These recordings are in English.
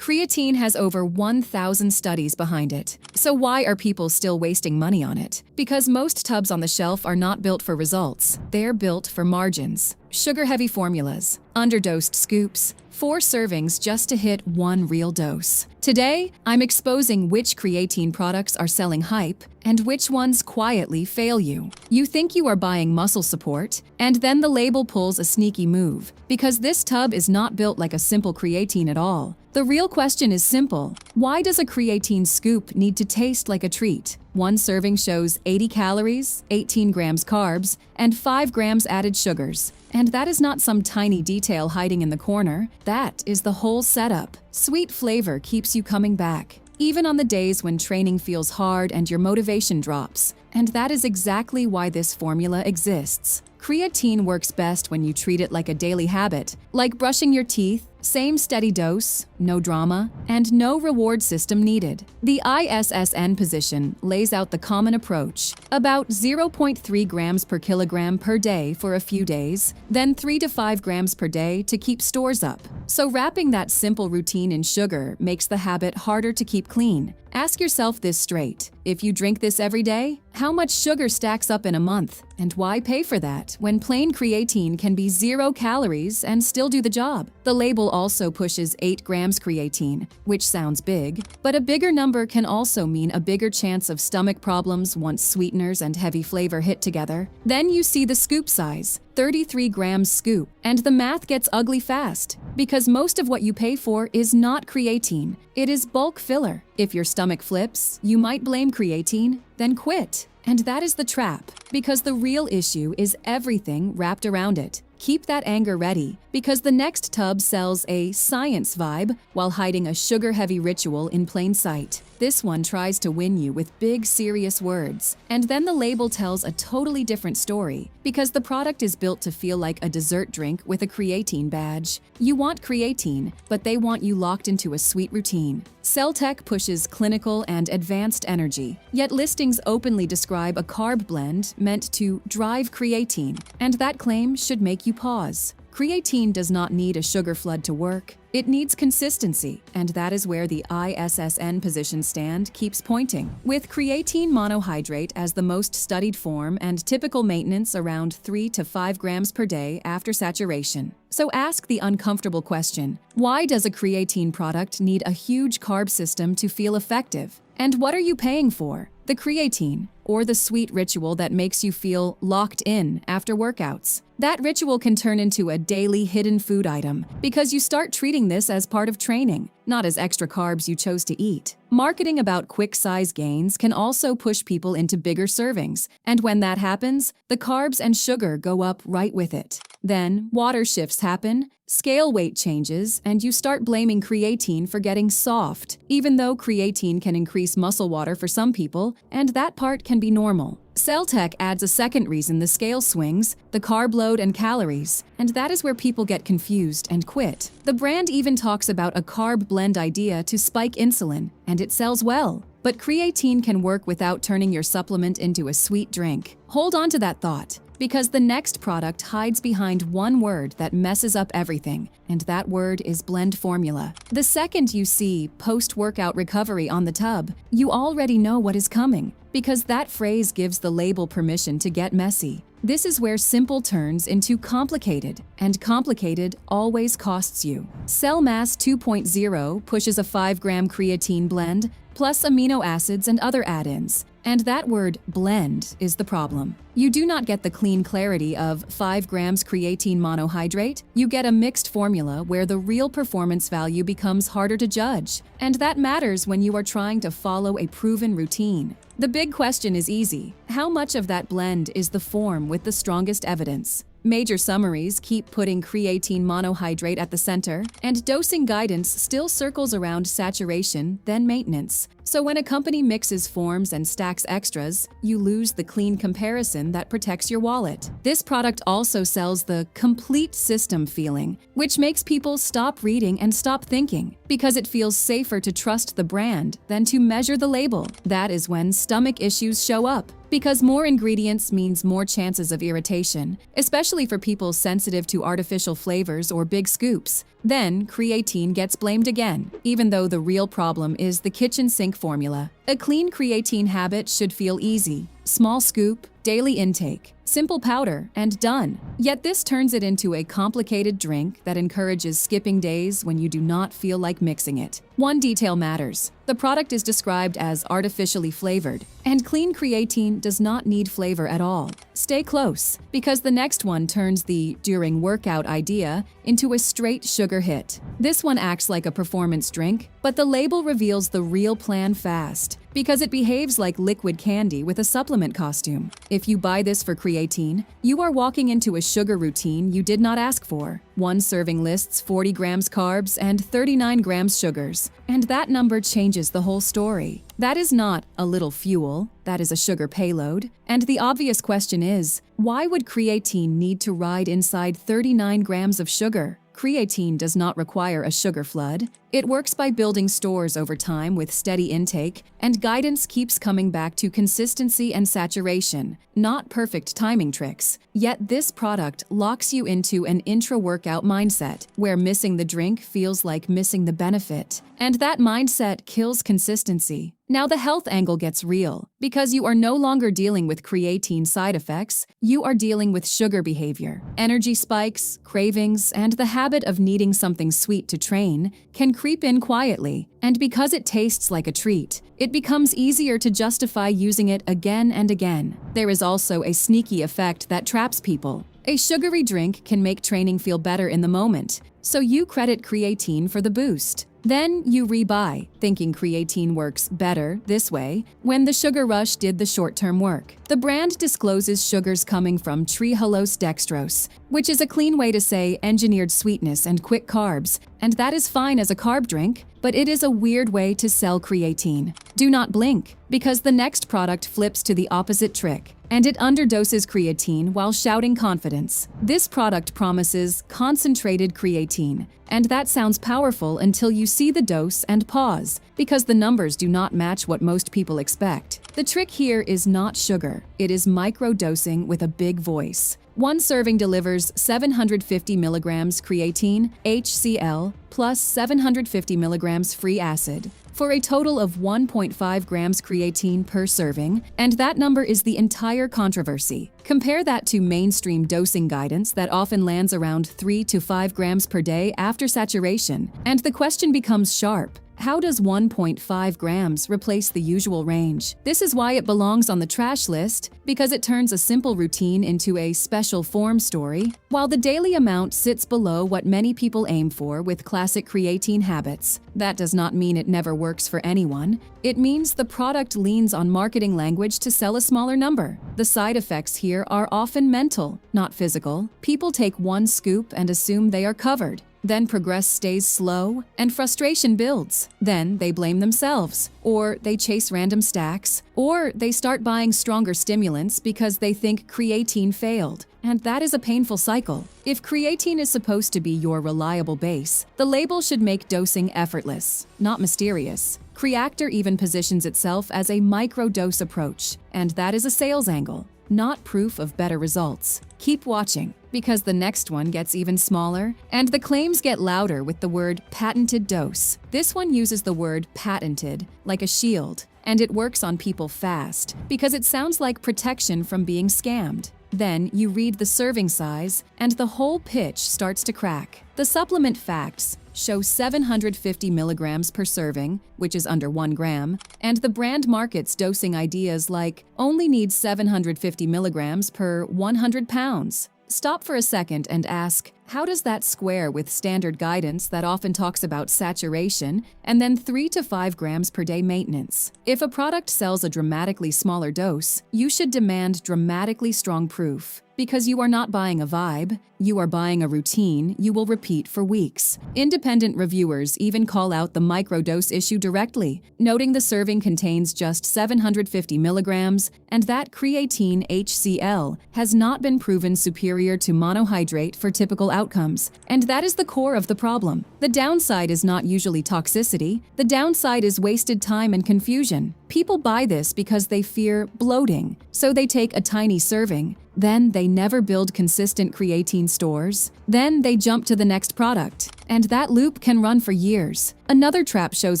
Creatine has over 1,000 studies behind it. So why are people still wasting money on it? Because most tubs on the shelf are not built for results. They're built for margins. Sugar-heavy formulas, underdosed scoops, 4 servings just to hit 1 real dose. Today, I'm exposing which creatine products are selling hype and which ones quietly fail you. You think you are buying muscle support, and then the label pulls a sneaky move, because this tub is not built like a simple creatine at all. The real question is simple. Why does a creatine scoop need to taste like a treat? 1 serving shows 80 calories, 18 grams carbs, and 5 grams added sugars. And that is not some tiny detail hiding in the corner. That is the whole setup. Sweet flavor keeps you coming back, even on the days when training feels hard and your motivation drops. And that is exactly why this formula exists. Creatine works best when you treat it like a daily habit, like brushing your teeth. Same steady dose, no drama, and no reward system needed. The ISSN position lays out the common approach: about 0.3 grams per kilogram per day for a few days, then 3 to 5 grams per day to keep stores up. So wrapping that simple routine in sugar makes the habit harder to keep clean. Ask yourself this straight: if you drink this every day, how much sugar stacks up in a month? And why pay for that when plain creatine can be 0 calories and still do the job? The label also pushes 8 grams creatine, which sounds big, but a bigger number can also mean a bigger chance of stomach problems once sweeteners and heavy flavor hit together. Then you see the scoop size, 33 grams scoop, and the math gets ugly fast, because most of what you pay for is not creatine. It is bulk filler. If your stomach flips, you might blame creatine, then quit. And that is the trap, because the real issue is everything wrapped around it. Keep that anger ready, because the next tub sells a science vibe while hiding a sugar-heavy ritual in plain sight. This one tries to win you with big, serious words, and then the label tells a totally different story, because the product is built to feel like a dessert drink with a creatine badge. You want creatine, but they want you locked into a sweet routine. CellTech pushes clinical and advanced energy, yet listings openly describe a carb blend meant to drive creatine, and that claim should make you pause. Creatine does not need a sugar flood to work. It needs consistency, and that is where the ISSN position stand keeps pointing. With creatine monohydrate as the most studied form and typical maintenance around 3 to 5 grams per day after saturation. So ask the uncomfortable question: why does a creatine product need a huge carb system to feel effective? And what are you paying for? The creatine, or the sweet ritual that makes you feel locked in after workouts? That ritual can turn into a daily hidden food item, because you start treating this as part of training, not as extra carbs you chose to eat. Marketing about quick size gains can also push people into bigger servings, and when that happens, the carbs and sugar go up right with it. Then, water shifts happen, scale weight changes, and you start blaming creatine for getting soft, even though creatine can increase muscle water for some people, and that part can be normal. CellTech adds a second reason the scale swings: the carb load and calories, and that is where people get confused and quit. The brand even talks about a carb blend idea to spike insulin, and it sells well. But creatine can work without turning your supplement into a sweet drink. Hold on to that thought, because the next product hides behind one word that messes up everything, and that word is blend formula. The second you see post-workout recovery on the tub, you already know what is coming, because that phrase gives the label permission to get messy. This is where simple turns into complicated, and complicated always costs you. Cell Mass 2.0 pushes a 5-gram creatine blend, plus amino acids and other add-ins. And that word, blend, is the problem. You do not get the clean clarity of 5 grams creatine monohydrate. You get a mixed formula where the real performance value becomes harder to judge. And that matters when you are trying to follow a proven routine. The big question is easy: how much of that blend is the form with the strongest evidence? Major summaries keep putting creatine monohydrate at the center, and dosing guidance still circles around saturation, then maintenance. So when a company mixes forms and stacks extras, you lose the clean comparison that protects your wallet. This product also sells the complete system feeling, which makes people stop reading and stop thinking, because it feels safer to trust the brand than to measure the label. That is when stomach issues show up. Because more ingredients means more chances of irritation, especially for people sensitive to artificial flavors or big scoops. Then, creatine gets blamed again, even though the real problem is the kitchen sink formula. A clean creatine habit should feel easy. Small scoop, daily intake, simple powder, and done. Yet this turns it into a complicated drink that encourages skipping days when you do not feel like mixing it. One detail matters. The product is described as artificially flavored, and clean creatine does not need flavor at all. Stay close, because the next one turns the during workout idea into a straight sugar hit. This one acts like a performance drink, but the label reveals the real plan fast, because it behaves like liquid candy with a supplement costume. If you buy this for creatine, you are walking into a sugar routine you did not ask for. One serving lists 40 grams carbs and 39 grams sugars, and that number changes the whole story. That is not a little fuel, that is a sugar payload. And the obvious question is, why would creatine need to ride inside 39 grams of sugar? Creatine does not require a sugar flood. It works by building stores over time with steady intake, and guidance keeps coming back to consistency and saturation, not perfect timing tricks. Yet this product locks you into an intra-workout mindset, where missing the drink feels like missing the benefit. And that mindset kills consistency. Now the health angle gets real, because you are no longer dealing with creatine side effects, you are dealing with sugar behavior. Energy spikes, cravings, and the habit of needing something sweet to train can creep in quietly, and because it tastes like a treat, it becomes easier to justify using it again and again. There is also a sneaky effect that traps people. A sugary drink can make training feel better in the moment, so you credit creatine for the boost. Then you rebuy, thinking creatine works better this way, when the sugar rush did the short-term work. The brand discloses sugars coming from trehalose dextrose, which is a clean way to say engineered sweetness and quick carbs, and that is fine as a carb drink, but it is a weird way to sell creatine. Do not blink, because the next product flips to the opposite trick, and it underdoses creatine while shouting confidence. This product promises concentrated creatine, and that sounds powerful until you see the dose and pause, because the numbers do not match what most people expect. The trick here is not sugar, it is micro-dosing with a big voice. One serving delivers 750 milligrams creatine, HCl, plus 750 milligrams free acid, for a total of 1.5 grams creatine per serving, and that number is the entire controversy. Compare that to mainstream dosing guidance that often lands around 3 to 5 grams per day after saturation, and the question becomes sharp. How does 1.5 grams replace the usual range? This is why it belongs on the trash list, because it turns a simple routine into a special form story, while the daily amount sits below what many people aim for with classic creatine habits. That does not mean it never works for anyone. It means the product leans on marketing language to sell a smaller number. The side effects here are often mental, not physical. People take one scoop and assume they are covered. Then progress stays slow, and frustration builds. Then they blame themselves, or they chase random stacks, or they start buying stronger stimulants because they think creatine failed. And that is a painful cycle. If creatine is supposed to be your reliable base, the label should make dosing effortless, not mysterious. Creactor even positions itself as a micro-dose approach, and that is a sales angle, not proof of better results. Keep watching, because the next one gets even smaller, and the claims get louder with the word patented dose. This one uses the word patented like a shield, and it works on people fast, because it sounds like protection from being scammed. Then you read the serving size, and the whole pitch starts to crack. The supplement facts show 750 milligrams per serving, which is under 1 gram, and the brand markets dosing ideas like only needs 750 milligrams per 100 pounds. Stop for a second and ask, How does that square with standard guidance that often talks about saturation and then 3 to 5 grams per day maintenance? If a product sells a dramatically smaller dose, you should demand dramatically strong proof. Because you are not buying a vibe, you are buying a routine you will repeat for weeks. Independent reviewers even call out the microdose issue directly, noting the serving contains just 750 milligrams and that creatine HCl has not been proven superior to monohydrate for typical outcomes. And that is the core of the problem. The downside is not usually toxicity. The downside is wasted time and confusion. People buy this because they fear bloating, so they take a tiny serving. Then they never build consistent creatine stores. Then they jump to the next product. And that loop can run for years. Another trap shows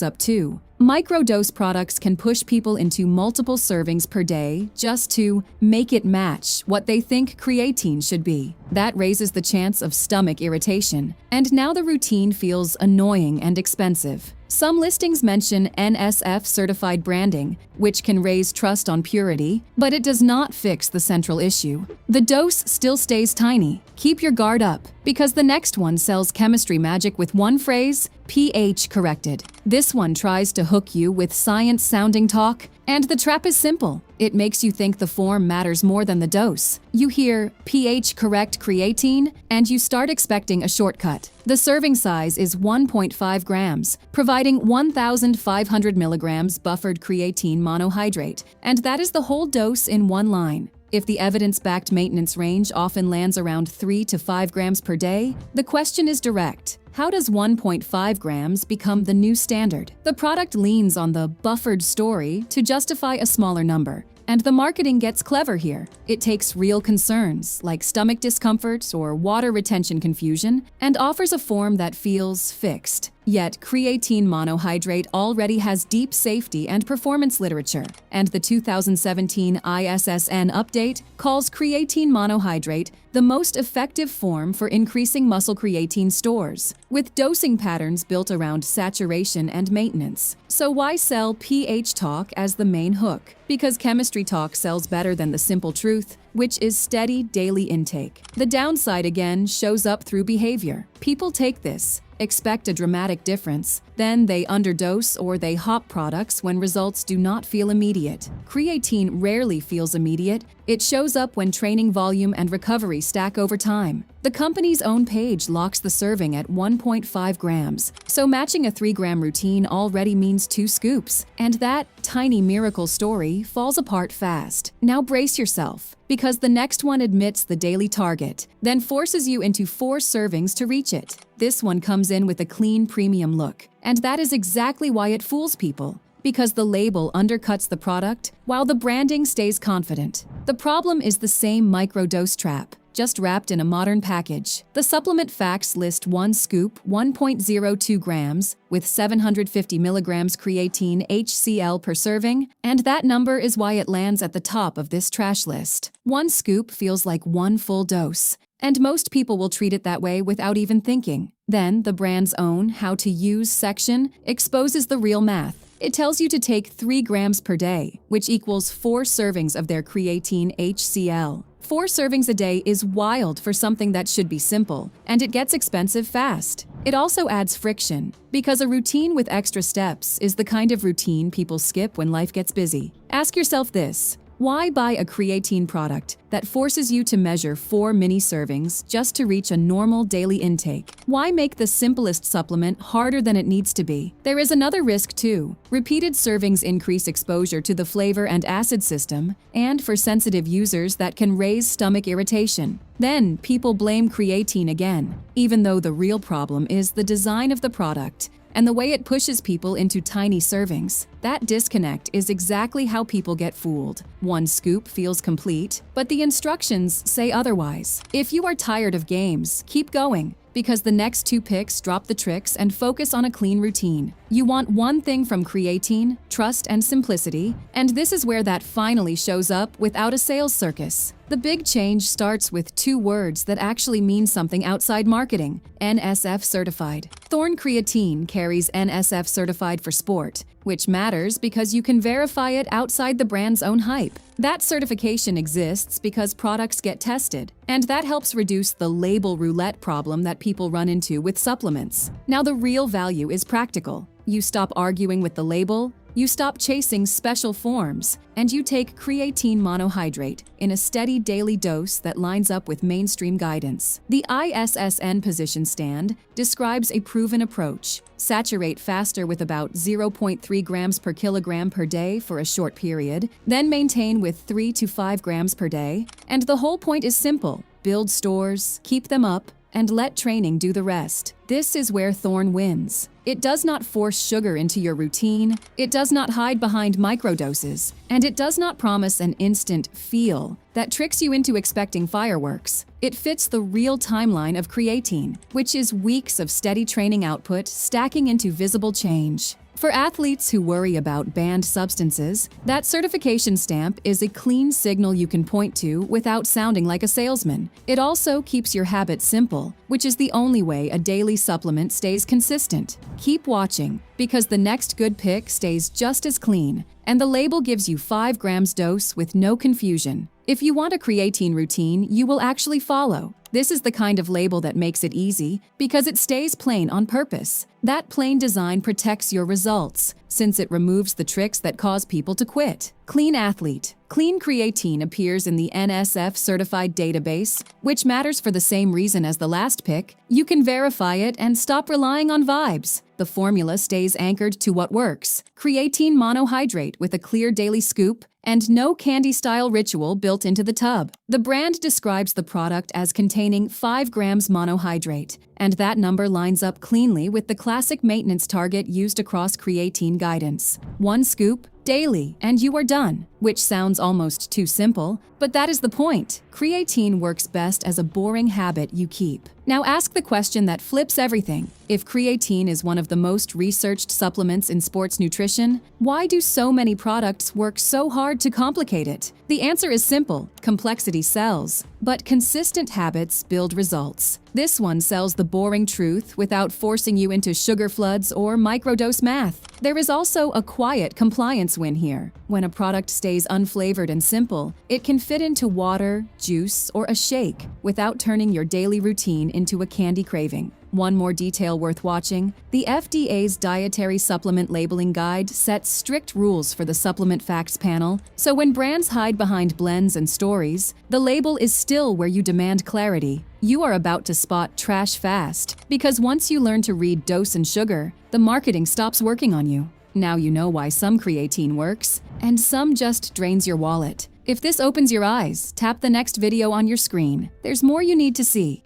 up too. Microdose products can push people into multiple servings per day just to make it match what they think creatine should be. That raises the chance of stomach irritation. And now the routine feels annoying and expensive. Some listings mention NSF-certified branding, which can raise trust on purity, but it does not fix the central issue. The dose still stays tiny. Keep your guard up, because the next one sells chemistry magic with one phrase, pH corrected. This one tries to hook you with science-sounding talk, and the trap is simple. It makes you think the form matters more than the dose. You hear pH correct creatine, and you start expecting a shortcut. The serving size is 1.5 grams, providing 1,500 milligrams buffered creatine monohydrate, and that is the whole dose in one line. If the evidence-backed maintenance range often lands around 3 to 5 grams per day, the question is direct. How does 1.5 grams become the new standard? The product leans on the buffered story to justify a smaller number. And the marketing gets clever here. It takes real concerns, like stomach discomfort or water retention confusion, and offers a form that feels fixed. Yet, creatine monohydrate already has deep safety and performance literature, and the 2017 ISSN update calls creatine monohydrate the most effective form for increasing muscle creatine stores, with dosing patterns built around saturation and maintenance. So why sell pH talk as the main hook? Because chemistry talk sells better than the simple truth, which is steady daily intake. The downside again shows up through behavior. People take this, expect a dramatic difference, then they underdose or they hop products when results do not feel immediate. Creatine rarely feels immediate. It shows up when training volume and recovery stack over time. The company's own page locks the serving at 1.5 grams, so matching a 3-gram routine already means 2 scoops, and that tiny miracle story falls apart fast. Now brace yourself, because the next one admits the daily target, then forces you into 4 servings to reach it. This one comes in with a clean premium look, and that is exactly why it fools people. Because the label undercuts the product while the branding stays confident. The problem is the same microdose trap, just wrapped in a modern package. The supplement facts list 1 scoop, 1.02 grams, with 750 milligrams creatine HCl per serving, and that number is why it lands at the top of this trash list. 1 scoop feels like 1 full dose, and most people will treat it that way without even thinking. Then, the brand's own How to Use section exposes the real math. It tells you to take 3 grams per day, which equals 4 servings of their creatine HCl. 4 servings a day is wild for something that should be simple, and it gets expensive fast. It also adds friction, because a routine with extra steps is the kind of routine people skip when life gets busy. Ask yourself this: why buy a creatine product that forces you to measure 4 mini servings just to reach a normal daily intake? Why make the simplest supplement harder than it needs to be? There is another risk too. Repeated servings increase exposure to the flavor and acid system, and for sensitive users that can raise stomach irritation. Then people blame creatine again, even though the real problem is the design of the product and the way it pushes people into tiny servings. That disconnect is exactly how people get fooled. 1 scoop feels complete, but the instructions say otherwise. If you are tired of games, keep going, because the next 2 picks drop the tricks and focus on a clean routine. You want one thing from creatine: trust and simplicity, and this is where that finally shows up without a sales circus. The big change starts with 2 words that actually mean something outside marketing: NSF certified. Thorne Creatine carries NSF certified for sport, which matters because you can verify it outside the brand's own hype. That certification exists because products get tested, and that helps reduce the label roulette problem that people run into with supplements. Now, the real value is practical. You stop arguing with the label, you stop chasing special forms, and you take creatine monohydrate in a steady daily dose that lines up with mainstream guidance. The ISSN position stand describes a proven approach. Saturate faster with about 0.3 grams per kilogram per day for a short period, then maintain with 3 to 5 grams per day. And the whole point is simple: build stores, keep them up, and let training do the rest. This is where Thorne wins. It does not force sugar into your routine, it does not hide behind microdoses, and it does not promise an instant feel that tricks you into expecting fireworks. It fits the real timeline of creatine, which is weeks of steady training output stacking into visible change. For athletes who worry about banned substances, that certification stamp is a clean signal you can point to without sounding like a salesman. It also keeps your habit simple, which is the only way a daily supplement stays consistent. Keep watching, because the next good pick stays just as clean, and the label gives you 5 grams dose with no confusion. If you want a creatine routine you will actually follow, this is the kind of label that makes it easy because it stays plain on purpose. That plain design protects your results, since it removes the tricks that cause people to quit. Clean Athlete. Clean Creatine appears in the NSF certified database, which matters for the same reason as the last pick. You can verify it and stop relying on vibes. The formula stays anchored to what works. Creatine monohydrate with a clear daily scoop and no candy-style ritual built into the tub. The brand describes the product as containing 5 grams monohydrate, and that number lines up cleanly with the classic maintenance target used across creatine guidance. 1 scoop daily, and you are done, which sounds almost too simple, but that is the point. Creatine works best as a boring habit you keep. Now ask the question that flips everything. If creatine is one of the most researched supplements in sports nutrition, why do so many products work so hard to complicate it? The answer is simple: complexity sells, but consistent habits build results. This one sells the boring truth without forcing you into sugar floods or microdose math. There is also a quiet compliance win here. When a product stays unflavored and simple, it can fit into water, juice, or a shake without turning your daily routine into a candy craving. One more detail worth watching: the FDA's Dietary Supplement Labeling Guide sets strict rules for the Supplement Facts panel, so when brands hide behind blends and stories, the label is still where you demand clarity. You are about to spot trash fast, because once you learn to read dose and sugar, the marketing stops working on you. Now you know why some creatine works, and some just drains your wallet. If this opens your eyes, tap the next video on your screen. There's more you need to see.